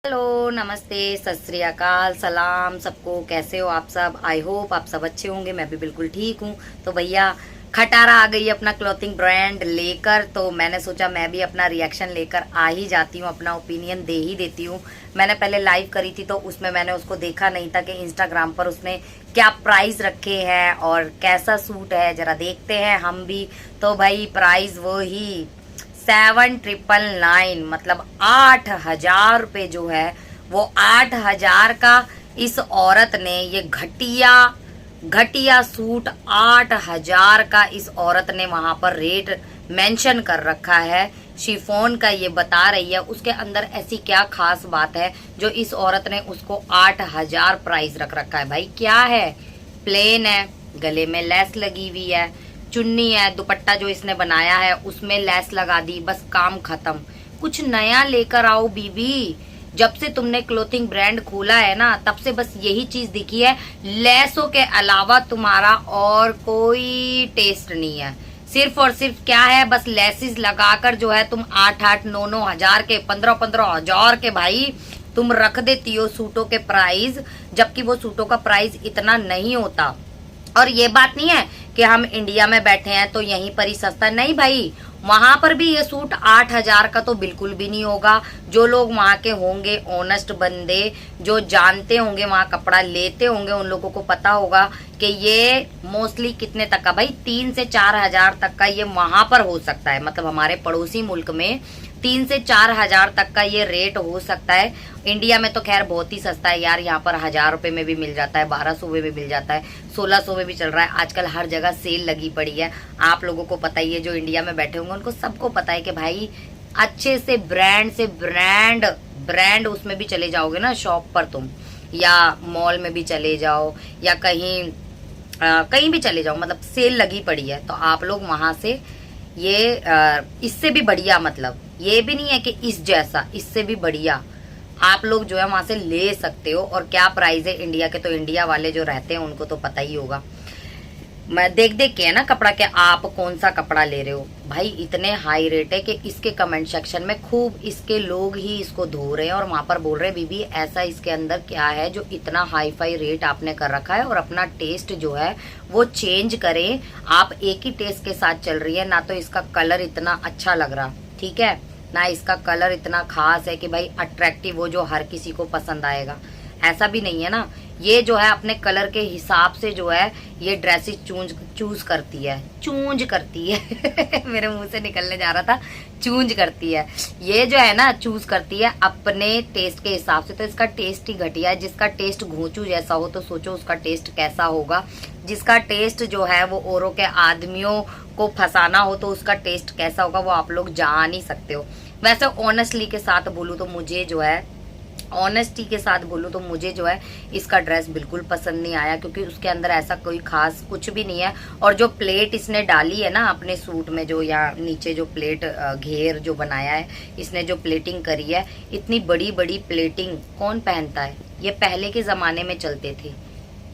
Hello, नमस्ते, सत श्री अकाल, सलाम सबको। कैसे हो आप सब? आई होप आप सब अच्छे होंगे। मैं भी बिल्कुल ठीक हूँ। तो भैया खटारा आ गई अपना क्लॉथिंग ब्रांड लेकर, तो मैंने सोचा मैं भी अपना रिएक्शन लेकर आ ही जाती हूँ, अपना ओपिनियन दे ही देती हूँ। मैंने पहले लाइव करी थी तो उसमें मैंने उसको देखा नहीं था कि इंस्टाग्राम पर उसने क्या प्राइस रखे हैं और कैसा सूट है, जरा देखते हैं हम भी। तो भाई प्राइस वो ही 7,999, मतलब 8,000 रुपये जो है वो 8,000 का इस औरत ने ये घटिया घटिया सूट 8,000 का इस औरत ने वहां पर रेट मेंशन कर रखा है। शिफॉन का ये बता रही है, उसके अंदर ऐसी क्या खास बात है जो इस औरत ने उसको 8,000 प्राइस रख रखा है। भाई क्या है? प्लेन है, गले में लेस लगी हुई है, चुन्नी है, दुपट्टा जो इसने बनाया है उसमें लेस लगा दी, बस काम खत्म। कुछ नया लेकर आओ बीबी। जब से तुमने क्लोथिंग ब्रांड खोला है ना, तब से बस यही चीज दिखी है। लेसों के अलावा तुम्हारा और कोई टेस्ट नहीं है। सिर्फ और सिर्फ क्या है, बस लेसिस लगाकर जो है तुम 8-8, 9-9 हजार के, 15-15 हजार के भाई तुम रख देती हो सूटों के प्राइस, जबकि वो सूटों का प्राइस इतना नहीं होता। और ये बात नहीं है कि हम इंडिया में बैठे हैं तो यहीं पर ही सस्ता, नहीं भाई, वहां पर भी ये सूट 8,000 का तो बिल्कुल भी नहीं होगा। जो लोग वहां के होंगे ऑनेस्ट बंदे, जो जानते होंगे, वहां कपड़ा लेते होंगे, उन लोगों को पता होगा कि ये मोस्टली कितने तक का, भाई 3 से 4 हजार तक का ये वहां पर हो सकता है। मतलब हमारे पड़ोसी मुल्क में 3 से 4 हजार तक का ये रेट हो सकता है। इंडिया में तो खैर बहुत ही सस्ता है यार, यहाँ पर 1,000 रुपए में भी मिल जाता है, 1,200 में भी मिल जाता है, 1,600 में भी चल रहा है। आजकल हर जगह सेल लगी पड़ी है, आप लोगों को पता ही है। जो इंडिया में बैठे होंगे उनको सबको पता है कि भाई अच्छे से ब्रांड उसमें भी चले जाओगे ना शॉप पर तुम, या मॉल में भी चले जाओ, या कहीं भी चले जाओ, मतलब सेल लगी पड़ी है तो आप लोग वहां से ये इससे भी बढ़िया, मतलब ये भी नहीं है कि इस जैसा, इससे भी बढ़िया आप लोग जो है वहां से ले सकते हो। और क्या प्राइस है इंडिया के, तो इंडिया वाले जो रहते हैं उनको तो पता ही होगा। मैं देख देख के है ना कपड़ा के, आप कौन सा कपड़ा ले रहे हो भाई, इतने हाई रेट है कि इसके कमेंट सेक्शन में खूब इसके लोग ही इसको धो रहे हैं और वहां पर बोल रहे हैं बीबी ऐसा इसके अंदर क्या है जो इतना हाई फाई रेट आपने कर रखा है, और अपना टेस्ट जो है वो चेंज करें। आप एक ही टेस्ट के साथ चल रही है ना, तो इसका कलर इतना अच्छा लग रहा, ठीक है ना, इसका कलर इतना खास है कि भाई अट्रैक्टिव हो, जो हर किसी को पसंद आएगा, ऐसा भी नहीं है ना। ये जो है अपने कलर के हिसाब से जो है ये ड्रेसेस चूज करती है मेरे मुंह से निकलने जा रहा था, चूज करती है। ये जो है ना चूज करती है अपने टेस्ट के हिसाब से, तो इसका टेस्ट ही घटिया है। जिसका टेस्ट घोंचू जैसा हो तो सोचो उसका टेस्ट कैसा होगा। जिसका टेस्ट जो है वो औरों के आदमियों को फंसाना हो तो उसका टेस्ट कैसा होगा वो आप लोग जान ही सकते हो। वैसे ऑनेस्टली के साथ बोलूं तो मुझे जो है, ऑनेस्टी के साथ बोलूं तो मुझे जो है इसका ड्रेस बिल्कुल पसंद नहीं आया, क्योंकि उसके अंदर ऐसा कोई खास कुछ भी नहीं है। और जो प्लेट इसने डाली है ना अपने सूट में, जो यहाँ नीचे जो प्लेट घेर जो बनाया है इसने, जो प्लेटिंग करी है, इतनी बड़ी बड़ी प्लेटिंग कौन पहनता है? ये पहले के जमाने में चलते थे,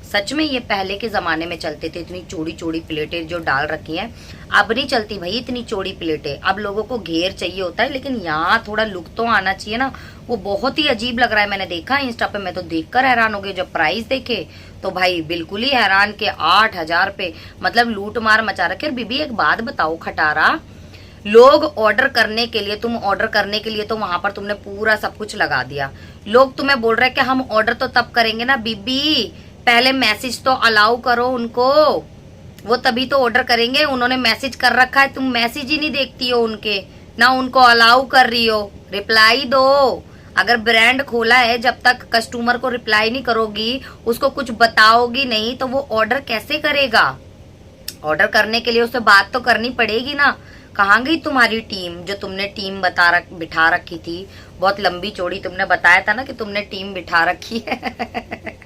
सच में ये पहले के जमाने में चलते थे। इतनी चौड़ी चौड़ी प्लेटें जो डाल रखी हैं, अब नहीं चलती भाई इतनी चौड़ी प्लेटें। अब लोगों को घेर चाहिए होता है, लेकिन यहाँ थोड़ा लुक तो आना चाहिए ना। वो बहुत ही अजीब लग रहा है, मैंने देखा इंस्टा पे, मैं तो देखकर हैरान हो गई। जब प्राइस देखे तो भाई बिल्कुल ही हैरान के 8,000 पे, मतलब लूट मार मचा रखे। और बीबी एक बात बताओ खटारा, लोग ऑर्डर करने के लिए, तुम ऑर्डर करने के लिए तो वहां पर तुमने पूरा सब कुछ लगा दिया। लोग तुम्हें बोल रहे हैं कि हम ऑर्डर तो तब करेंगे ना बीबी, पहले मैसेज तो अलाउ करो उनको, वो तभी तो ऑर्डर करेंगे। उन्होंने मैसेज कर रखा है, तुम मैसेज ही नहीं देखती हो उनके, ना उनको अलाउ कर रही हो। रिप्लाई दो। अगर ब्रांड खोला है, जब तक कस्टमर को रिप्लाई नहीं करोगी, उसको कुछ बताओगी नहीं, तो वो ऑर्डर कैसे करेगा? ऑर्डर करने के लिए उसे बात तो करनी पड़ेगी ना। कहाँ गई तुम्हारी टीम, जो तुमने टीम बिठा रखी थी? बहुत लंबी चौड़ी तुमने बताया था ना कि तुमने टीम बिठा रखी है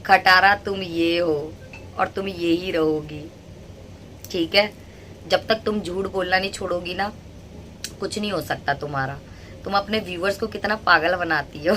खटारा तुम ये हो और तुम ये ही रहोगी, ठीक है? जब तक तुम झूठ बोलना नहीं छोड़ोगी ना, कुछ नहीं हो सकता तुम्हारा। तुम अपने व्यूअर्स को कितना पागल बनाती हो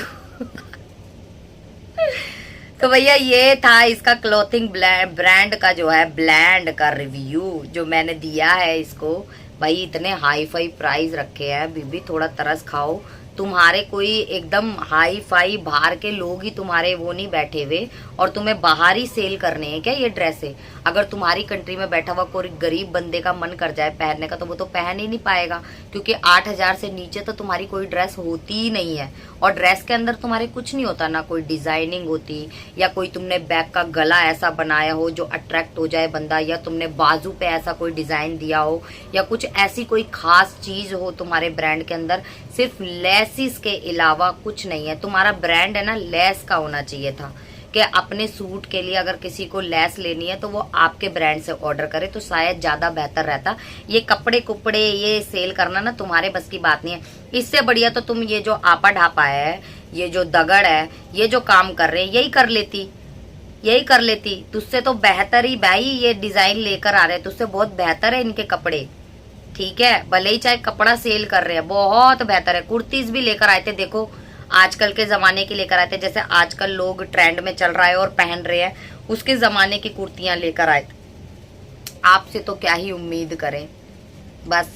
तो भैया ये था इसका क्लॉथिंग ब्रांड का जो है, ब्लैंड का रिव्यू जो मैंने दिया है इसको। भाई इतने हाई फाई प्राइस रखे हैं बीबी, थोड़ा तरस खाओ। तुम्हारे कोई एकदम हाई फाई बाहर के लोग ही तुम्हारे वो नहीं बैठे हुए और तुम्हें बाहर ही सेल करने हैं क्या ये ड्रेसें। अगर तुम्हारी कंट्री में बैठा हुआ कोई गरीब बंदे का मन कर जाए पहनने का तो वो तो पहन ही नहीं पाएगा, क्योंकि 8,000 से नीचे तो तुम्हारी कोई ड्रेस होती ही नहीं है। और ड्रेस के अंदर तुम्हारे कुछ नहीं होता, ना कोई डिजाइनिंग होती, या कोई तुमने बैक का गला ऐसा बनाया हो जो अट्रैक्ट हो जाए बंदा, या तुमने बाजू पे ऐसा कोई डिजाइन दिया हो, या कुछ ऐसी कोई खास चीज हो तुम्हारे ब्रांड के अंदर। सिर्फ लेसिस के अलावा कुछ नहीं है। तुम्हारा ब्रांड है ना लेस का होना चाहिए था, कि अपने सूट के लिए अगर किसी को लेस लेनी है तो वो आपके ब्रांड से ऑर्डर करे तो शायद ज्यादा बेहतर रहता। ये कपड़े कुपड़े ये सेल करना ना तुम्हारे बस की बात नहीं है। इससे बढ़िया तो तुम ये जो आपा ढापा है, ये जो दगड़ है, ये जो काम कर रहे हैं यही कर लेती, यही कर लेती। तुझसे तो बेहतर ही भाई ये डिजाइन लेकर आ रहे हैं, तुझसे बहुत बेहतर है इनके कपड़े, ठीक है। भले ही चाहे कपड़ा सेल कर रहे हैं, बहुत बेहतर है। कुर्तीज भी लेकर आए थे, देखो आजकल के जमाने की लेकर आए थे, जैसे आजकल लोग ट्रेंड में चल रहा है और पहन रहे हैं, उसके जमाने की कुर्तियां लेकर आए। आपसे तो क्या ही उम्मीद करें, बस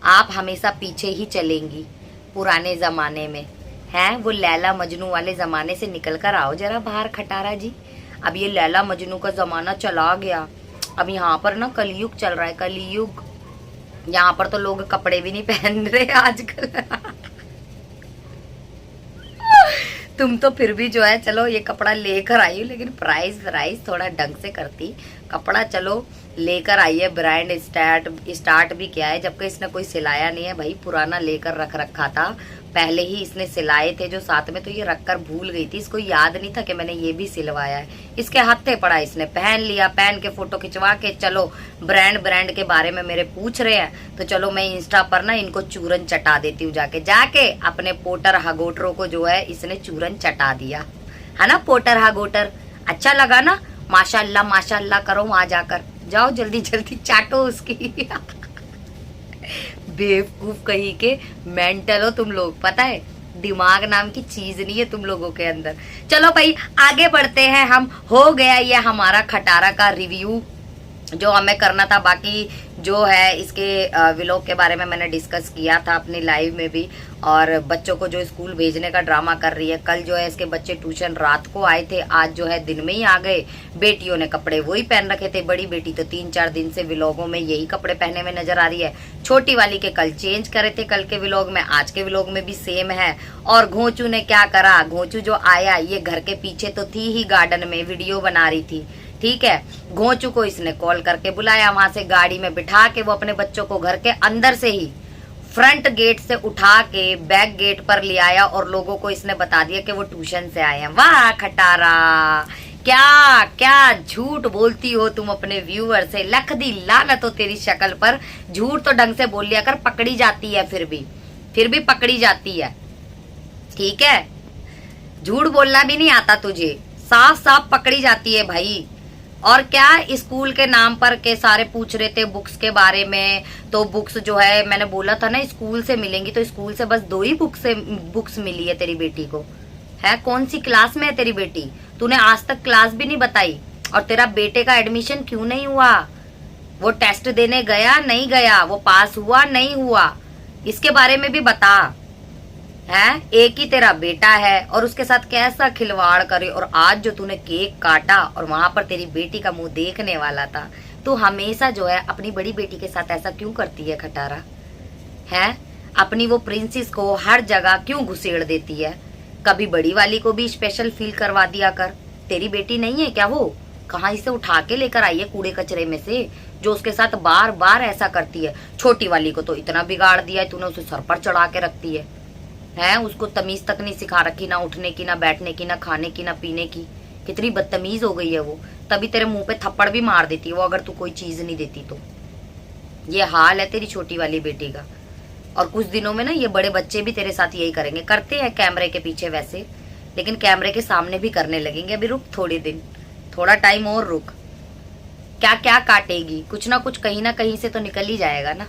आप हमेशा पीछे ही चलेंगी पुराने जमाने में, हैं वो लैला मजनू वाले जमाने से निकल कर आओ जरा बाहर खटारा जी। अब ये लैला मजनू का जमाना चला गया, अब यहाँ पर ना कलयुग चल रहा है, कलयुग। यहाँ पर तो लोग कपड़े भी नहीं पहन रहे आजकल तुम तो फिर भी जो है चलो ये कपड़ा लेकर आई हो, लेकिन प्राइस थोड़ा ढंग से करती। कपड़ा चलो लेकर आई है, ब्रांड स्टार्ट भी किया है, जबकि इसने कोई सिलाया नहीं है भाई, पुराना लेकर रख रखा था। पहले ही इसने सिलाए थे जो साथ में, तो ये रखकर भूल गई थी, इसको याद नहीं था कि मैंने ये भी सिलवाया है। इसके हत्थे पड़ा, इसने पहन लिया, पहन के फोटो खिंचवा के चलो ब्रांड के बारे में मेरे पूछ रहे हैं तो चलो मैं इंस्टा पर ना इनको चूरन चटा देती हूँ, जाके अपने पोटर हागोटरों को जो है इसने चूरन चटा दिया है ना। पोटर हागोटर अच्छा लगा ना, माशाल्लाह करो वहां जाकर, जाओ जल्दी चाटो उसकी बेवकूफ कहीं के, मेंटल हो तुम लोग, पता है दिमाग नाम की चीज नहीं है तुम लोगों के अंदर। चलो भाई आगे बढ़ते हैं हम। हो गया ये हमारा खटारा का रिव्यू जो हमें करना था। बाकी जो है इसके व्लॉग के बारे में मैंने डिस्कस किया था अपनी लाइव में भी, और बच्चों को जो स्कूल भेजने का ड्रामा कर रही है। कल जो है इसके बच्चे ट्यूशन रात को आए थे, आज जो है दिन में ही आ गए। बेटियों ने कपड़े वही पहन रखे थे, बड़ी बेटी तो 3-4 दिन से व्लॉगों में यही कपड़े पहने में नजर आ रही है। छोटी वाली के कल चेंज करे थे, कल के व्लॉग में, आज के व्लॉग में भी सेम है। और घोंचू ने क्या करा, घोंचू जो आया ये घर के पीछे तो थी ही, गार्डन में वीडियो बना रही थी, ठीक है। घोंचू को इसने कॉल करके बुलाया, वहां से गाड़ी में बिठा के वो अपने बच्चों को घर के अंदर से ही फ्रंट गेट से उठा के बैक गेट पर ले आया और लोगों को इसने बता दिया कि वो ट्यूशन से आए हैं। वाह खटारा, क्या क्या झूठ बोलती हो तुम अपने व्यूअर से, लख दी लानत हो तेरी शक्ल पर। झूठ तो ढंग से बोल लिया कर, पकड़ी जाती है फिर भी पकड़ी जाती है, ठीक है। झूठ बोलना भी नहीं आता तुझे, साफ पकड़ी जाती है भाई। और क्या स्कूल के नाम पर के सारे पूछ रहे थे बुक्स के बारे में, तो बुक्स जो है मैंने बोला था ना स्कूल से मिलेंगी, तो स्कूल से बस 2 ही बुक्स मिली है तेरी बेटी को, है। कौन सी क्लास में है तेरी बेटी, तूने आज तक क्लास भी नहीं बताई। और तेरा बेटे का एडमिशन क्यों नहीं हुआ, वो टेस्ट देने गया नहीं गया, वो पास हुआ नहीं हुआ, इसके बारे में भी बता, है। एक ही तेरा बेटा है और उसके साथ कैसा खिलवाड़ करे। और आज जो तूने केक काटा और वहां पर तेरी बेटी का मुंह देखने वाला था, तू हमेशा जो है अपनी बड़ी बेटी के साथ ऐसा क्यों करती है खटारा, है। अपनी वो प्रिंसेस को हर जगह क्यों घुसेड़ देती है, कभी बड़ी वाली को भी स्पेशल फील करवा दिया कर। तेरी बेटी नहीं है क्या वो, कहाँ से उठा के लेकर आई है कूड़े कचरे में से, जो उसके साथ बार बार ऐसा करती है। छोटी वाली को तो इतना बिगाड़ दिया है तूने, उसे सर पर चढ़ा के रखती है, उसको तमीज तक नहीं सिखा रखी, ना उठने की, ना बैठने की, ना खाने की, ना पीने की। कितनी बदतमीज हो गई है वो, तभी तेरे मुंह पे थप्पड़ भी मार देती है वो अगर तू कोई चीज नहीं देती तो। ये हाल है तेरी छोटी वाली बेटी का। और कुछ दिनों में ना ये बड़े बच्चे भी तेरे साथ यही करेंगे, करते हैं कैमरे के पीछे वैसे, लेकिन कैमरे के सामने भी करने लगेंगे। अभी रुक थोड़े दिन, थोड़ा टाइम और रुक, क्या क्या काटेगी, कुछ ना कुछ कहीं ना कहीं से तो निकल ही जाएगा ना।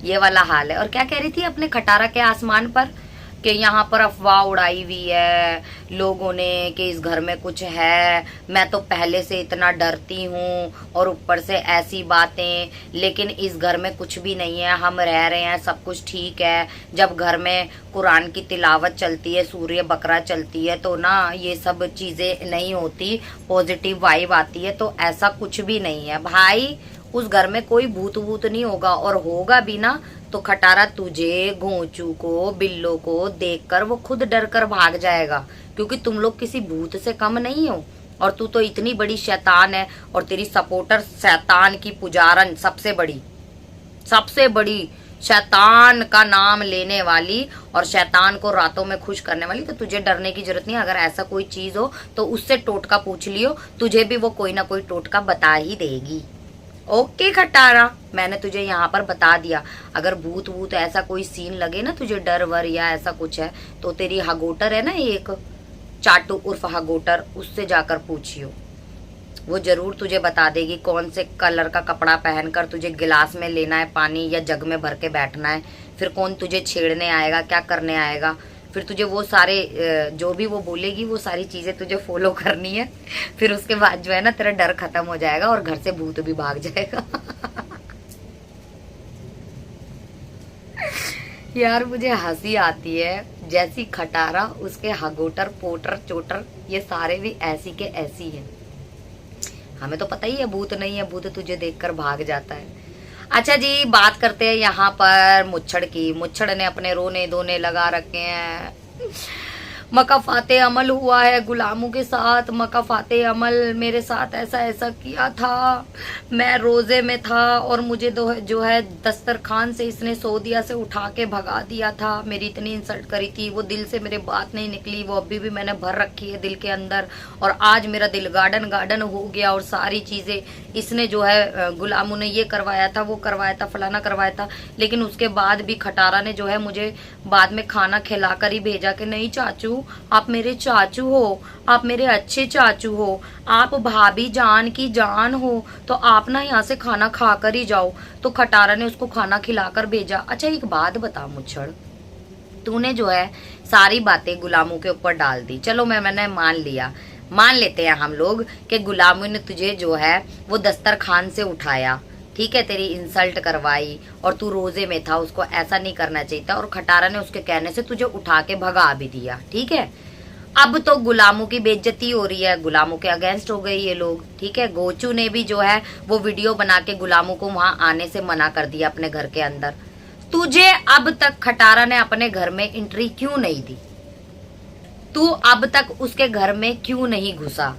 ये वाला हाल है। और क्या कह रही थी अपने खटारा के आसमान पर, कि यहाँ पर अफवाह उड़ाई हुई है लोगों ने कि इस घर में कुछ है, मैं तो पहले से इतना डरती हूँ और ऊपर से ऐसी बातें, लेकिन इस घर में कुछ भी नहीं है, हम रह रहे हैं, सब कुछ ठीक है। जब घर में कुरान की तिलावत चलती है, सूर्य बकरा चलती है, तो ना ये सब चीज़ें नहीं होती, पॉजिटिव वाइब आती है। तो ऐसा कुछ भी नहीं है भाई, उस घर में कोई भूत वूत नहीं होगा, और होगा भी ना तो खटारा तुझे, घोंचू को, बिल्लो को देखकर वो खुद डर कर भाग जाएगा, क्योंकि तुम लोग किसी भूत से कम नहीं हो। और तू तो इतनी बड़ी शैतान है, और तेरी सपोर्टर शैतान की पुजारन, सबसे बड़ी शैतान का नाम लेने वाली और शैतान को रातों में खुश करने वाली। तो तुझे डरने की जरूरत नहीं। अगर ऐसा कोई चीज हो तो उससे टोटका पूछ लियो, तुझे भी वो कोई ना कोई टोटका बता ही देगी। ओके खटारा, मैंने तुझे यहाँ पर बता दिया। अगर भूत वूत ऐसा कोई सीन लगे ना तुझे, डर वर या ऐसा कुछ है, तो तेरी हगोटर है ना एक, चाटू उर्फ हगोटर, उससे जाकर पूछियो, वो जरूर तुझे बता देगी कौन से कलर का कपड़ा पहनकर तुझे गिलास में लेना है पानी, या जग में भर के बैठना है, फिर कौन तुझे छेड़ने आएगा, क्या करने आएगा। फिर तुझे वो सारे जो भी वो बोलेगी वो सारी चीजें तुझे फॉलो करनी है। फिर उसके बाद जो है ना तेरा डर खत्म हो जाएगा और घर से भूत भी भाग जाएगा। यार मुझे हंसी आती है, जैसी खटारा उसके हगोटर पोटर चोटर ये सारे भी ऐसी के ऐसी है। हमें तो पता ही है भूत नहीं है, भूत तुझे देखकर भाग जाता है। अच्छा जी, बात करते हैं यहाँ पर मुच्छड़ की। मुच्छड़ ने अपने रोने धोने लगा रखे हैं। मकाफाते अमल हुआ है गुलामों के साथ, मकाफाते अमल, मेरे साथ ऐसा ऐसा किया था, मैं रोजे में था और मुझे जो है दस्तरखान से इसने सऊदीया से उठा के भगा दिया था, मेरी इतनी इंसल्ट करी थी, वो दिल से मेरे बात नहीं निकली, वो अभी भी मैंने भर रखी है दिल के अंदर, और आज मेरा दिल गार्डन गार्डन हो गया, और सारी चीजें इसने जो है गुलामों ने ये करवाया था, वो करवाया था, फलाना करवाया था। लेकिन उसके बाद भी खटारा ने जो है मुझे बाद में खाना खिलाकर ही भेजा कि नहीं चाचू, आप मेरे चाचू हो, आप मेरे अच्छे चाचू हो, आप भाभी जान की जान हो, तो आप ना यहाँ से खाना खाकर ही जाओ। तो खटारा ने उसको खाना खिलाकर भेजा। अच्छा एक बात बता मुच्छड़, तूने जो है सारी बातें गुलामों के ऊपर डाल दी, चलो मैंने मान लेते हैं हम लोग कि गुलामों ने तुझे जो है वो दस्तरखान से उठाया, ठीक है, तेरी इंसल्ट करवाई और तू रोजे में था, उसको ऐसा नहीं करना चाहिए था, और खटारा ने उसके कहने से तुझे उठा के भगा भी दिया, ठीक है। अब तो गुलामों की बेइज्जती हो रही है, गुलामों के अगेंस्ट हो गए ये लोग, ठीक है। गोचू ने भी जो है वो वीडियो बना के गुलामों को वहां आने से मना कर दिया अपने घर के अंदर। तुझे अब तक खटारा ने अपने घर में एंट्री क्यों नहीं दी? तू अब तक उसके घर में क्यों नहीं घुसा?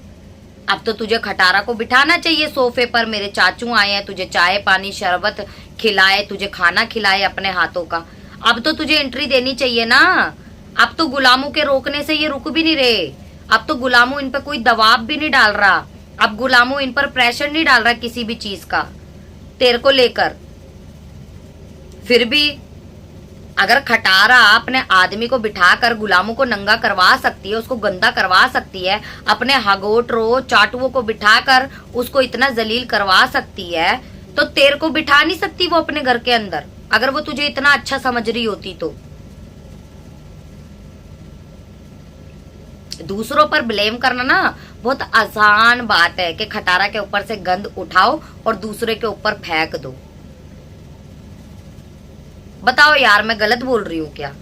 अब तो तुझे खटारा को बिठाना चाहिए सोफे पर, मेरे चाचू आए हैं, तुझे चाय पानी शरबत खिलाए, तुझे खाना खिलाए अपने हाथों का, अब तो तुझे एंट्री देनी चाहिए ना। अब तो गुलामों के रोकने से ये रुक भी नहीं रहे, अब तो गुलामों इन पर कोई दबाव भी नहीं डाल रहा, अब गुलामों इन पर प्रेशर नहीं डाल रहा किसी भी चीज का तेरे को लेकर। फिर भी अगर खटारा अपने आदमी को बिठाकर गुलामों को नंगा करवा सकती है, उसको गंदा करवा सकती है, अपने हगोटरों चाटुओं को बिठाकर उसको इतना जलील करवा सकती है, तो तेरे को बिठा नहीं सकती वो अपने घर के अंदर, अगर वो तुझे इतना अच्छा समझ रही होती तो। दूसरों पर ब्लेम करना ना बहुत आसान बात है कि खटारा के ऊपर से गंद उठाओ और दूसरे के ऊपर फेंक दो। बताओ यार मैं गलत बोल रही हूँ क्या?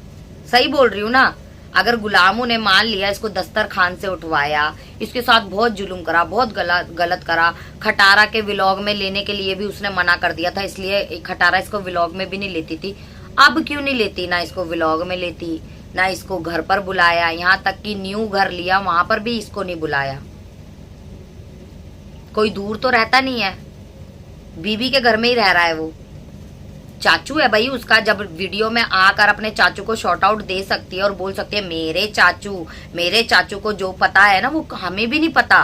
सही बोल रही हूँ ना? अगर गुलामों ने मान लिया इसको दस्तरखान से उठवाया, इसके साथ बहुत जुल्म करा, बहुत गलत करा, खटारा के व्लॉग में लेने के लिए भी उसने मना कर दिया था, इसलिए खटारा इसको व्लॉग में भी नहीं लेती थी। अब क्यों नहीं लेती? ना इसको व्लॉग में लेती, ना इसको घर पर बुलाया, यहाँ तक कि न्यू घर लिया वहां पर भी इसको नहीं बुलाया। कोई दूर तो रहता नहीं है, बीबी के घर में ही रह रहा है वो। चाचू है भाई उसका, जब वीडियो में आकर अपने चाचू को शॉर्ट आउट दे सकती है और बोल सकती है मेरे चाचू को जो पता है ना वो हमें भी नहीं पता,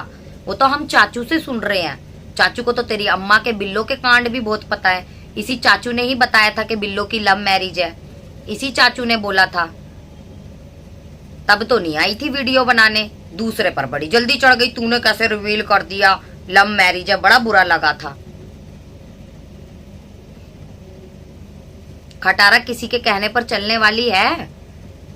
वो तो हम चाचू से सुन रहे हैं। चाचू को तो तेरी अम्मा के बिल्लो के कांड भी बहुत पता है, इसी चाचू ने ही बताया था कि बिल्लो की लव मैरिज है, इसी चाचू ने बोला था। तब तो नहीं आई थी वीडियो बनाने, दूसरे पर बड़ी जल्दी चढ़ गई, तूने कैसे रिवील कर दिया लव मैरिज है, बड़ा बुरा लगा था। खटारा किसी के कहने पर चलने वाली है?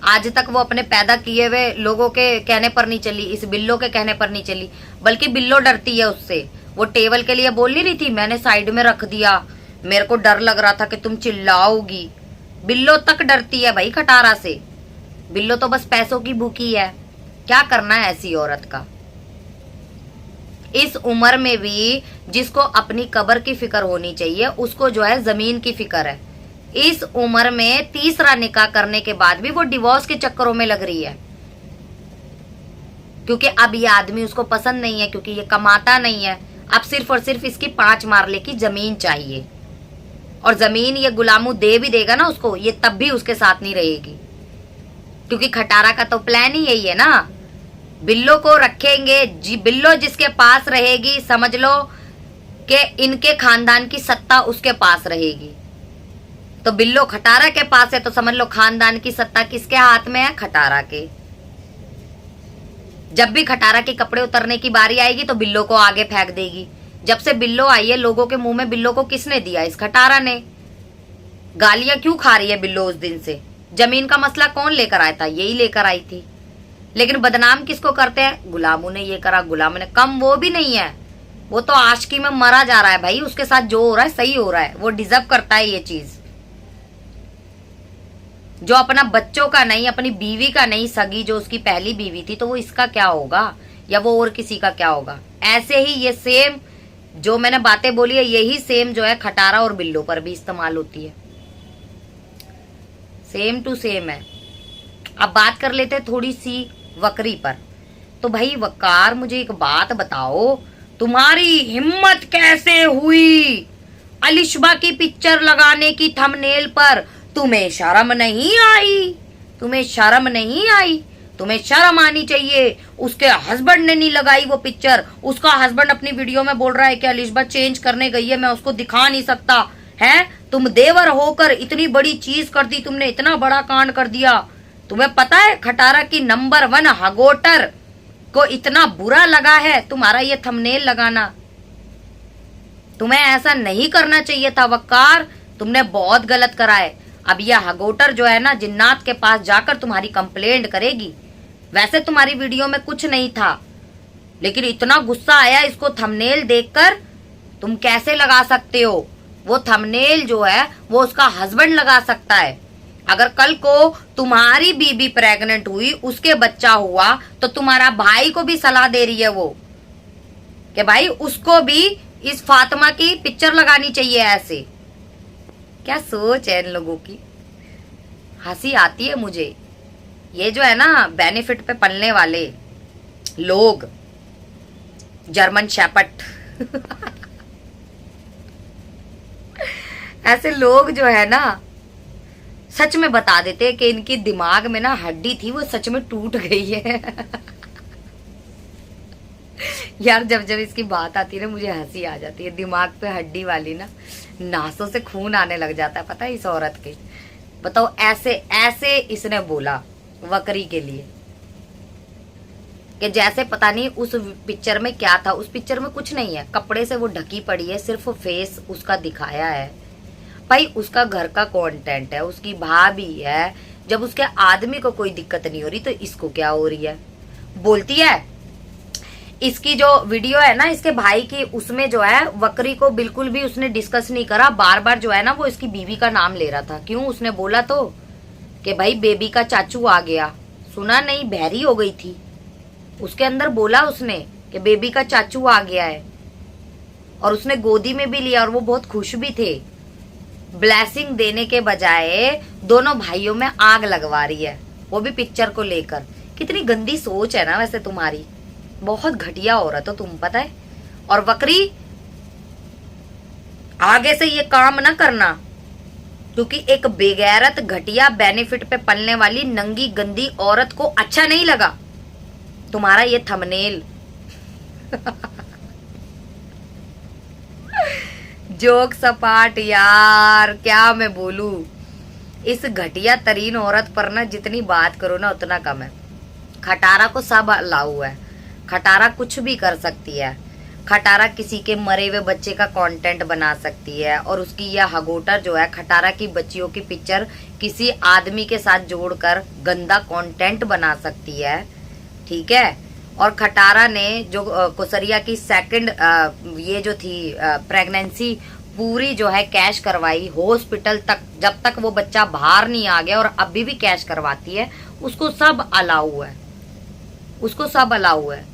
आज तक वो अपने पैदा किए हुए लोगों के कहने पर नहीं चली, इस बिल्लो के कहने पर नहीं चली, बल्कि बिल्लो डरती है उससे। वो टेबल के लिए बोल नहीं रही थी, मैंने साइड में रख दिया, मेरे को डर लग रहा था कि तुम चिल्लाओगी। बिल्लो तक डरती है भाई खटारा से। बिल्लो तो बस पैसों की भूखी है। क्या करना है ऐसी औरत का। इस उम्र में भी जिसको अपनी कब्र की फिक्र होनी चाहिए, उसको जो है जमीन की फिक्र है। इस उम्र में तीसरा निकाह करने के बाद भी वो डिवोर्स के चक्करों में लग रही है, क्योंकि अब ये आदमी उसको पसंद नहीं है, क्योंकि ये कमाता नहीं है। अब सिर्फ और सिर्फ इसकी 5 मारले की जमीन चाहिए, और जमीन ये गुलामू दे भी देगा ना उसको, ये तब भी उसके साथ नहीं रहेगी, क्योंकि खटारा का तो प्लान ही यही है ना, बिल्लो को रखेंगे जी। बिल्लो जिसके पास रहेगी, समझ लो कि इनके खानदान की सत्ता उसके पास रहेगी। तो बिल्लो खटारा के पास है तो समझ लो खानदान की सत्ता किसके हाथ में है? खटारा के। जब भी खटारा के कपड़े उतरने की बारी आएगी तो बिल्लो को आगे फेंक देगी। जब से बिल्लो आई है, लोगों के मुंह में बिल्लो को किसने दिया? इस खटारा ने। गालियां क्यों खा रही है बिल्लो उस दिन से? जमीन का मसला कौन लेकर आया था? यही लेकर आई थी। लेकिन बदनाम किसको करते हैं? गुलामों ने ये करा, गुलामों ने। कम वो भी नहीं है, वो तो आशिकी में मरा जा रहा है भाई। उसके साथ जो हो रहा है सही हो रहा है, वो डिजर्व करता है ये चीज। जो अपना बच्चों का नहीं, अपनी बीवी का नहीं, सगी जो उसकी पहली बीवी थी, तो वो इसका क्या होगा, या वो और किसी का क्या होगा? ऐसे ही ये सेम जो मैंने बातें बोली है, यही सेम जो है खटारा और बिल्लो पर भी इस्तेमाल होती है। सेम टू सेम है। अब बात कर लेते हैं थोड़ी सी वकरी पर। तो भाई वकार, मुझे एक बात बताओ, तुम्हारी हिम्मत कैसे हुई अलिशबा की पिक्चर लगाने की थंबनेल पर? तुम्हें शर्म नहीं आई? तुम्हें शर्म नहीं आई? तुम्हें शर्म आनी चाहिए। उसके हस्बैंड ने नहीं लगाई वो पिक्चर। उसका हस्बैंड अपनी वीडियो में बोल रहा है कि अलिशबा चेंज करने गई है, मैं उसको दिखा नहीं सकता है। तुम देवर होकर इतनी बड़ी चीज कर दी, तुमने इतना बड़ा कांड कर दिया। तुम्हें पता है खटारा की नंबर 1 हगोटर को इतना बुरा लगा है तुम्हारा ये थंबनेल लगाना। तुम्हें ऐसा नहीं करना चाहिए था वकार, तुमने बहुत गलत करा है। अब यह हगोटर जो है ना, जिन्नात के पास जाकर तुम्हारी कंप्लेंट करेगी। वैसे तुम्हारी वीडियो में कुछ नहीं था, लेकिन इतना गुस्सा आया इसको थंबनेल देखकर। तुम कैसे लगा सकते हो? वो थंबनेल जो है वो उसका हस्बैंड लगा सकता है। अगर कल को तुम्हारी बीबी प्रेग्नेंट हुई, उसके बच्चा हुआ, तो तुम्हारा भाई को भी सलाह दे रही है वो कि भाई उसको भी इस फातिमा की पिक्चर लगानी चाहिए। ऐसे क्या सोच है इन लोगों की। हंसी आती है मुझे। ये जो है ना बेनिफिट पे पलने वाले लोग, जर्मन शेपर्ड ऐसे लोग जो है ना, सच में बता देते हैं कि इनकी दिमाग में ना हड्डी थी, वो सच में टूट गई है यार जब जब इसकी बात आती है ना, मुझे हंसी आ जाती है। दिमाग पे हड्डी वाली ना, नासों से खून आने लग जाता है, पता है इस औरत के। बताओ, ऐसे ऐसे इसने बोला वकरी के लिए कि जैसे पता नहीं उस पिक्चर में क्या था। उस पिक्चर में कुछ नहीं है, कपड़े से वो ढकी पड़ी है, सिर्फ फेस उसका दिखाया है। भाई उसका घर का कंटेंट है, उसकी भाभी है। जब उसके आदमी को कोई दिक्कत नहीं हो रही तो इसको क्या हो रही है? बोलती है। इसकी जो वीडियो है ना इसके भाई की, उसमें जो है वकरी को बिल्कुल भी उसने डिस्कस नहीं करा। बार बार जो है ना वो इसकी बीवी का नाम ले रहा था। क्यों? उसने बोला तो कि भाई बेबी का चाचू आ गया। सुना नहीं, बहरी हो गई थी। उसके अंदर बोला उसने कि बेबी का चाचू आ गया है, और उसने गोदी में भी लिया और वो बहुत खुश भी थे। ब्लेसिंग देने के बजाय दोनों भाइयों में आग लगवा रही है, वो भी पिक्चर को लेकर। कितनी गंदी सोच है ना वैसे तुम्हारी। बहुत घटिया औरत हो तुम, पता है। और वकरी, आगे से ये काम ना करना, क्योंकि एक बेगैरत घटिया बेनिफिट पे पलने वाली नंगी गंदी औरत को अच्छा नहीं लगा तुम्हारा ये थंबनेल जोक सपाट यार, क्या मैं बोलूं। इस घटिया तरीन औरत पर ना जितनी बात करो ना उतना कम है। खटारा को सब अलाउ है, खटारा कुछ भी कर सकती है। खटारा किसी के मरे हुए बच्चे का कंटेंट बना सकती है, और उसकी यह हगोटर जो है खटारा की बच्चियों की पिक्चर किसी आदमी के साथ जोड़कर गंदा कंटेंट बना सकती है, ठीक है। और खटारा ने जो कुसरिया की सेकंड ये जो थी प्रेगनेंसी पूरी जो है कैश करवाई हॉस्पिटल तक, जब तक वो बच्चा बाहर नहीं आ गया, और अभी भी कैश करवाती है, उसको सब अलाउ है, उसको सब अलाउ है।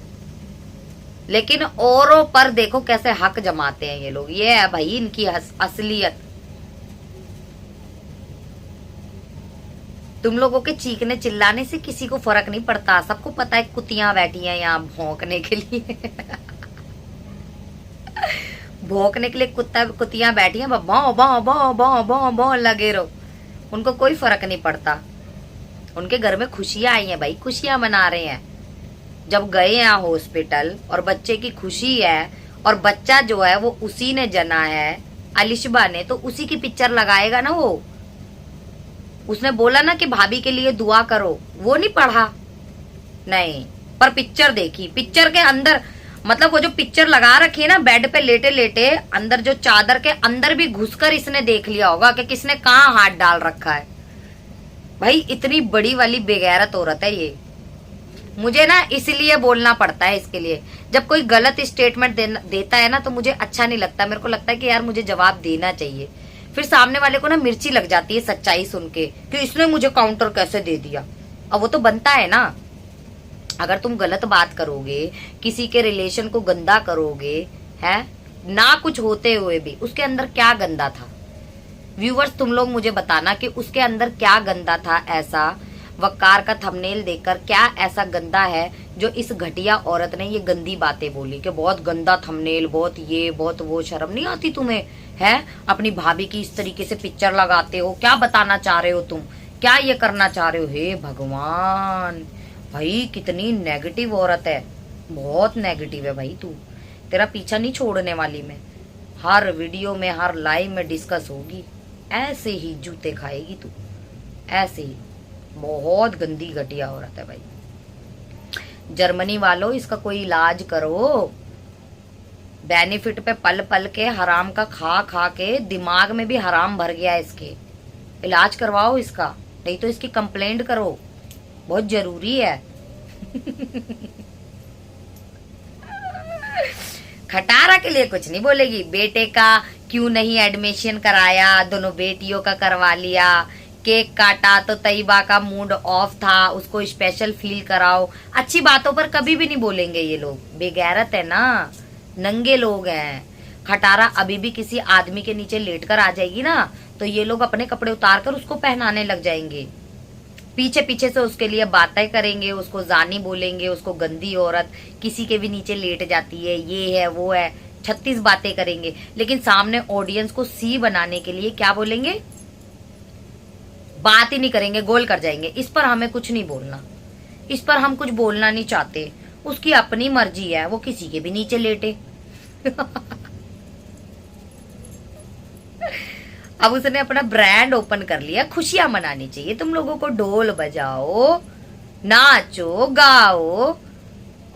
लेकिन औरों पर देखो कैसे हक जमाते हैं ये लोग। ये है भाई इनकी असलियत। तुम लोगों के चीखने चिल्लाने से किसी को फर्क नहीं पड़ता, सबको पता है कुतियां बैठी हैं यहाँ भौंकने के लिए भौंकने के लिए कुतियां बैठी हैं, भौं भौं भौं भौं भौं भौं लगे रहो, उनको कोई फर्क नहीं पड़ता। उनके घर में खुशियां आई हैं भाई, खुशियां मना रहे हैं। जब गए हैं हॉस्पिटल और बच्चे की खुशी है, और बच्चा जो है वो उसी ने जना है, अलिशबा ने, तो उसी की पिक्चर लगाएगा ना वो। उसने बोला ना कि भाभी के लिए दुआ करो, वो नहीं पढ़ा नहीं, पर पिक्चर देखी। पिक्चर के अंदर मतलब वो जो पिक्चर लगा रखी है ना बेड पे लेटे लेटे, अंदर जो चादर के अंदर भी घुसकर इसने देख लिया होगा कि किसने कहाँ हाथ डाल रखा है। भाई इतनी बड़ी वाली बेगैरत औरत है ये। मुझे ना इसलिए बोलना पड़ता है इसके लिए। जब कोई गलत स्टेटमेंट देता है ना तो मुझे अच्छा नहीं लगता, मेरे को लगता है कि यार मुझे जवाब देना चाहिए। फिर सामने वाले को ना मिर्ची लग जाती है सच्चाई सुन के कि इसने मुझे काउंटर कैसे दे दिया। अब वो तो बनता है ना, अगर तुम गलत बात करोगे, किसी के रिलेशन को गंदा करोगे, है ना, कुछ होते हुए भी उसके अंदर क्या गंदा था। व्यूवर्स तुम लोग मुझे बताना कि उसके अंदर क्या गंदा था ऐसा। वकार का थंबनेल देखकर क्या ऐसा गंदा है जो इस घटिया औरत ने ये गंदी बातें बोली कि बहुत गंदा थंबनेल, बहुत ये बहुत वो। शर्म नहीं आती तुम्हें, है? अपनी भाभी की इस तरीके से पिक्चर लगाते हो, क्या बताना चाह रहे हो तुम, क्या ये करना चाह रहे हो? हे भगवान, भाई कितनी नेगेटिव औरत है, बहुत नेगेटिव है भाई तू। तेरा पीछा नहीं छोड़ने वाली मैं, हर वीडियो में हर लाइव में डिस्कस होगी, ऐसे ही जूते खाएगी तू, ऐसे ही। बहुत गंदी घटिया औरत है भाई। जर्मनी वालों इसका कोई इलाज करो। बेनिफिट पे पल पल के हराम का खा खा के दिमाग में भी हराम भर गया इसके। इलाज करवाओ इसका, नहीं तो इसकी कंप्लेंट करो, बहुत जरूरी है खटारा के लिए कुछ नहीं बोलेगी। बेटे का क्यों नहीं एडमिशन कराया, दोनों बेटियों का करवा लिया। केक काटा तो तैयबा का मूड ऑफ था, उसको स्पेशल फील कराओ। अच्छी बातों पर कभी भी नहीं बोलेंगे ये लोग, बेगैरत है ना, नंगे लोग हैं। खटारा अभी भी किसी आदमी के नीचे लेटकर आ जाएगी ना तो ये लोग अपने कपड़े उतार कर उसको पहनाने लग जाएंगे, पीछे पीछे से उसके लिए बातें करेंगे, उसको जानी बोलेंगे, उसको गंदी औरत, किसी के भी नीचे लेट जाती है, ये है वो है, 36 बातें करेंगे। लेकिन सामने ऑडियंस को सी बनाने के लिए क्या बोलेंगे, बात ही नहीं करेंगे, गोल कर जाएंगे। इस पर हमें कुछ नहीं बोलना, इस पर हम कुछ बोलना नहीं चाहते, उसकी अपनी मर्जी है, वो किसी के भी नीचे लेटे अब उसने अपना ब्रांड ओपन कर लिया, खुशियां मनानी चाहिए तुम लोगों को। ढोल बजाओ, नाचो गाओ,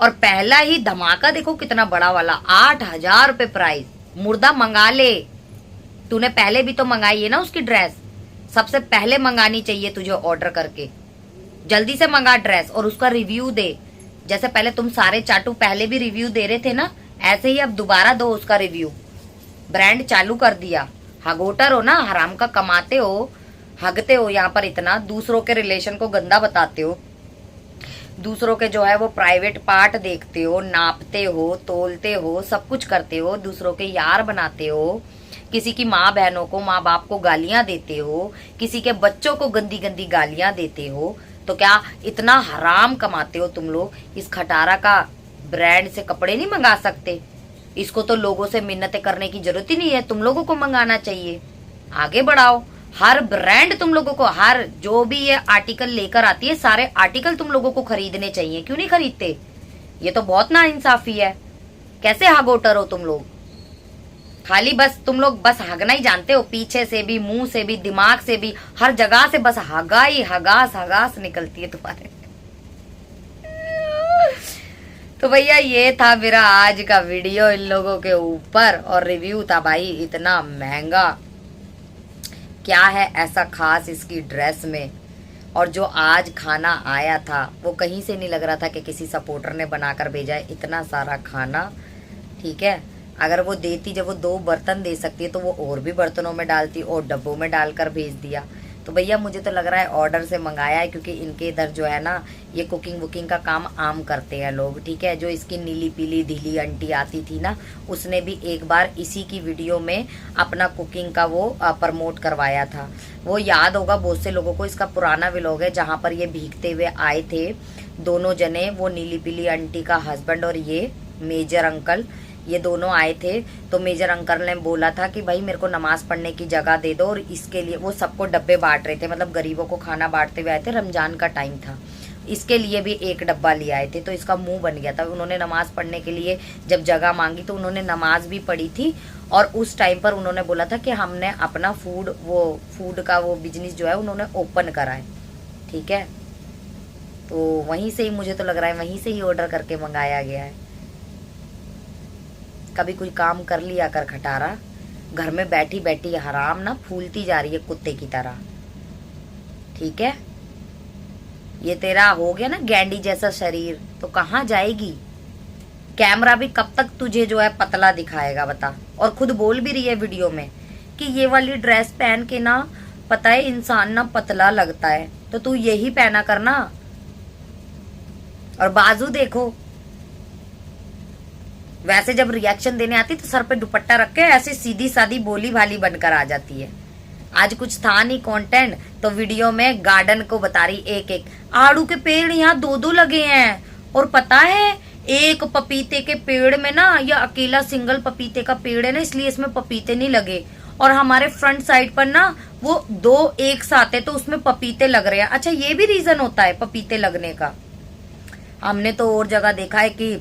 और पहला ही धमाका देखो कितना बड़ा वाला, 8,000 रुपए प्राइस। मुर्दा मंगा ले, तूने पहले भी तो मंगाई है ना उसकी ड्रेस, सबसे पहले मंगानी चाहिए तुझे ऑर्डर करके। जल्दी से मंगा ड्रेस और उसका रिव्यू दे। जैसे पहले तुम सारे चाटू पहले भी रिव्यू दे रहे थे ना, ऐसे ही अब दोबारा दो उसका रिव्यू। ब्रांड चालू कर दिया, हगोटर हो ना, हराम का कमाते हो, हगते हो यहाँ पर इतना, दूसरों के रिलेशन को गंदा बताते हो, दूसरों के जो है वो प्राइवेट पार्ट देखते हो, नापते हो, तोलते हो, सब कुछ करते हो, दूसरों के यार बनाते हो, किसी की माँ बहनों को, माँ बाप को गालियां देते हो, किसी के बच्चों को गंदी गंदी गालियां देते हो। तो क्या इतना हराम कमाते हो तुम लोग? इस खटारा का ब्रांड से कपड़े नहीं मंगा सकते? इसको तो लोगों से मिन्नतें करने की जरूरत ही नहीं है, तुम लोगों को मंगाना चाहिए। आगे बढ़ाओ, हर ब्रांड तुम लोगों को, हर जो भी ये आर्टिकल लेकर आती है, सारे आर्टिकल तुम लोगों को खरीदने चाहिए। क्यों नहीं खरीदते? ये तो बहुत नाइंसाफी है। कैसे हगोटर हो तुम लोग? खाली बस तुम लोग बस हगना ही जानते हो, पीछे से भी, मुंह से भी, दिमाग से भी, हर जगह से बस हगाई हगास हगास निकलती है तुम्हारे। तो भैया ये था मेरा आज का वीडियो इन लोगों के ऊपर, और रिव्यू था भाई इतना महंगा, क्या है ऐसा खास इसकी ड्रेस में। और जो आज खाना आया था वो कहीं से नहीं लग रहा था कि किसी सपोर्टर ने बनाकर भेजा है, इतना सारा खाना। ठीक है, अगर वो देती, जब वो 2 बर्तन दे सकती है तो वो और भी बर्तनों में डालती और डब्बों में डालकर भेज दिया। तो भैया मुझे तो लग रहा है ऑर्डर से मंगाया है, क्योंकि इनके इधर जो है ना ये कुकिंग वुकिंग का काम आम करते हैं लोग। ठीक है, जो इसकी नीली पीली ढीली आंटी आती थी ना, उसने भी एक बार इसी की वीडियो में अपना कुकिंग का वो प्रमोट करवाया था। वो याद होगा बहुत से लोगों को, इसका पुराना व्लॉग है जहाँ पर ये भीगते हुए आए थे दोनों जने, वो नीली पीली आंटी का हस्बैंड और ये मेजर अंकल, ये दोनों आए थे। तो मेजर अंकल ने बोला था कि भाई मेरे को नमाज पढ़ने की जगह दे दो, और इसके लिए वो सबको डब्बे बांट रहे थे, मतलब गरीबों को खाना बांटते हुए आए थे, रमजान का टाइम था, इसके लिए भी एक डब्बा ले आए थे। तो इसका मुंह बन गया था, उन्होंने नमाज पढ़ने के लिए जब जगह मांगी तो उन्होंने नमाज भी पढ़ी थी, और उस टाइम पर उन्होंने बोला था कि हमने अपना फूड का वो बिजनेस जो है उन्होंने ओपन करा है। ठीक है, तो वहीं से ही मुझे तो लग रहा है वहीं से ही ऑर्डर करके मंगाया गया है। कभी कोई काम कर लिया कर खटारा, घर में बैठी बैठी हराम ना फूलती जा रही है कुत्ते की तरह। ठीक है, ये तेरा हो गया ना गैंडी जैसा शरीर, तो कहाँ जाएगी? कैमरा भी कब तक तुझे जो है पतला दिखाएगा बता। और खुद बोल भी रही है वीडियो में कि ये वाली ड्रेस पहन के ना, पता है इंसान ना पतला लगता है, तो तू यही पहना करना। और बाजू देखो, वैसे जब रिएक्शन देने आती तो सर पे दुपट्टा रख के ऐसे सीधी सादी बोली भाली बनकर आ जाती है। आज कुछ था नहीं कंटेंट, तो वीडियो में गार्डन को बता रही एक एक। आड़ू के पेड़ यहाँ 2-2 लगे हैं, और पता है एक पपीते के पेड़ में ना, यह अकेला सिंगल पपीते का पेड़ है ना, इसलिए इसमें पपीते नहीं लगे। और हमारे फ्रंट साइड पर ना वो 2 एक साथ है तो उसमें पपीते लग रहे हैं। अच्छा, ये भी रीजन होता है पपीते लगने का। हमने तो और जगह देखा है कि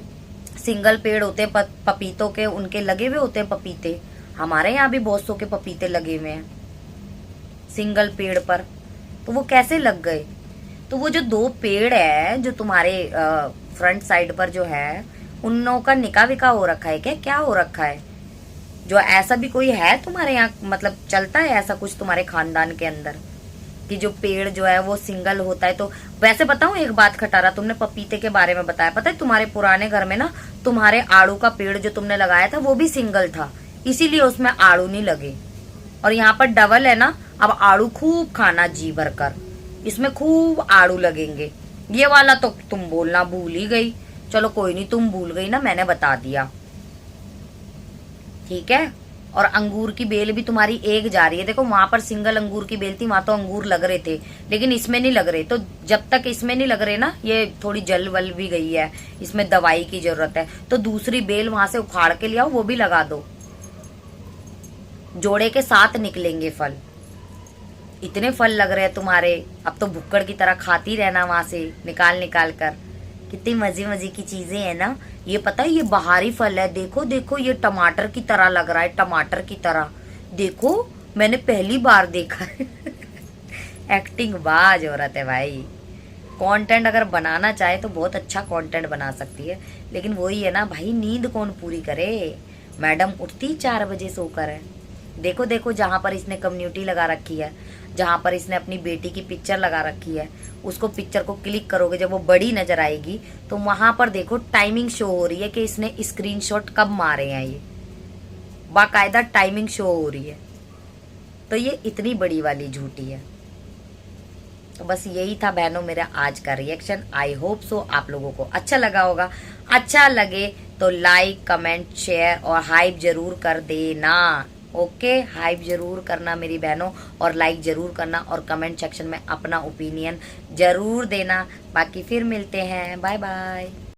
सिंगल पेड़ होते हैं पपीतों के, उनके लगे हुए होते हैं पपीते। हमारे यहाँ भी बहुत सौ के पपीते लगे हुए हैं सिंगल पेड़ पर, तो वो कैसे लग गए? तो वो जो 2 पेड़ है जो तुम्हारे फ्रंट साइड पर जो है, उन लोगों का निकाह विका हो रखा है क्या? क्या हो रखा है? जो ऐसा भी कोई है तुम्हारे यहाँ, मतलब चलता है ऐसा कुछ तुम्हारे खानदान के अंदर कि जो पेड़ जो है वो सिंगल होता है? तो वैसे बताऊं एक बात खटारा, तुमने पपीते के बारे में बताया, पता है तुम्हारे पुराने घर में ना तुम्हारे आड़ू का पेड़ जो तुमने लगाया था वो भी सिंगल था, इसीलिए उसमें आड़ू नहीं लगे। और यहाँ पर डबल है ना, अब आड़ू खूब खाना जी भर कर, इसमें खूब आड़ू लगेंगे। ये वाला तो तुम बोलना भूल ही गई। चलो कोई नहीं, तुम भूल गई ना, मैंने बता दिया। ठीक है, और अंगूर की बेल भी तुम्हारी एक जा रही है। देखो वहां पर सिंगल अंगूर की बेल थी, वहां तो अंगूर लग रहे थे, लेकिन इसमें नहीं लग रहे। तो जब तक इसमें नहीं लग रहे ना, ये थोड़ी जल वल भी गई है, इसमें दवाई की जरूरत है, तो दूसरी बेल वहां से उखाड़ के ले आओ, वो भी लगा दो, जोड़े के साथ निकलेंगे फल। इतने फल लग रहे हैं तुम्हारे, अब तो भुक्कड़ की तरह खाती रहना वहां से निकाल निकाल कर। कितनी मजे मजे की चीजें है ना। ये पता है ये बाहरी फल है, देखो देखो, ये टमाटर की तरह लग रहा है, टमाटर की तरह। देखो, मैंने पहली बार देखा है। एक्टिंग बाज औरत है भाई। कंटेंट अगर बनाना चाहे तो बहुत अच्छा कंटेंट बना सकती है, लेकिन वही है ना भाई, नींद कौन पूरी करे? मैडम उठती 4 बजे सोकर है। देखो देखो, जहां पर इसने कम्युनिटी लगा रखी है, जहां पर इसने अपनी बेटी की पिक्चर लगा रखी है, उसको पिक्चर को क्लिक करोगे जब वो बड़ी नजर आएगी, तो वहां पर देखो टाइमिंग शो हो रही है कि इसने स्क्रीनशॉट कब मारे हैं। ये बाकायदा टाइमिंग शो हो रही है। तो ये इतनी बड़ी वाली झूठी है। तो बस यही था बहनों मेरा आज का रिएक्शन। आई होप सो आप लोगों को अच्छा लगा होगा। अच्छा लगे तो लाइक कमेंट शेयर और हाइप जरूर कर देना। ओके, हाइप जरूर करना मेरी बहनों, और लाइक जरूर करना, और कमेंट सेक्शन में अपना ओपिनियन जरूर देना। बाकी फिर मिलते हैं, बाय बाय।